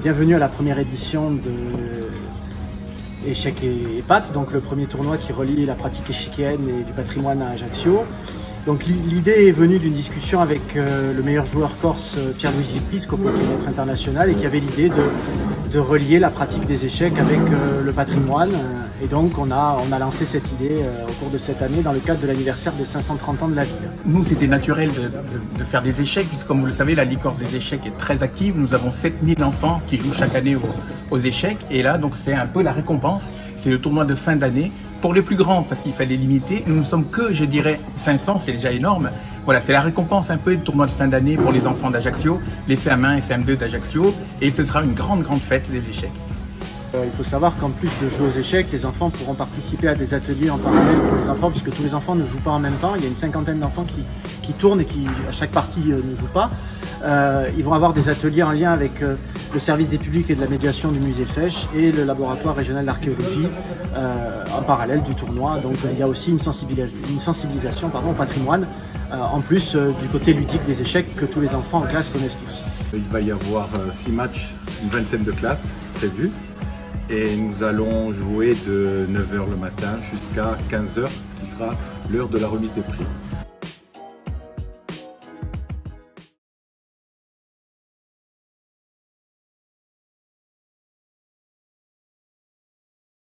Bienvenue à la première édition de Échecs et Pattes, donc le premier tournoi qui relie la pratique échiquienne et du patrimoine à Ajaccio. Donc l'idée est venue d'une discussion avec le meilleur joueur corse Pierluigi Pisco, qui est maître international et qui avait l'idée de relier la pratique des échecs avec le patrimoine. Et donc on a lancé cette idée au cours de cette année dans le cadre de l'anniversaire des 530 ans de la ville. Nous, c'était naturel de faire des échecs, puisque comme vous le savez, la Ligue corse des échecs est très active. Nous avons 7000 enfants qui jouent chaque année aux échecs. Et là, donc c'est un peu la récompense. C'est le tournoi de fin d'année. Pour les plus grands, parce qu'il fallait limiter, nous ne sommes que, je dirais, 500, c'est déjà énorme. Voilà, c'est la récompense un peu du tournoi de fin d'année pour les enfants d'Ajaccio, les CM1 et CM2 d'Ajaccio, et ce sera une grande fête des échecs. Il faut savoir qu'en plus de jouer aux échecs, les enfants pourront participer à des ateliers en parallèle pour les enfants, puisque tous les enfants ne jouent pas en même temps. Il y a une cinquantaine d'enfants qui tournent et qui, à chaque partie, ne jouent pas. Ils vont avoir des ateliers en lien avec le service des publics et de la médiation du musée Fesch et le laboratoire régional d'archéologie en parallèle du tournoi. Donc il y a aussi une sensibilisation au patrimoine, en plus du côté ludique des échecs que tous les enfants en classe connaissent tous. Il va y avoir 6 matchs, une vingtaine de classes prévues. Et nous allons jouer de 9 h le matin jusqu'à 15 h, qui sera l'heure de la remise des prix.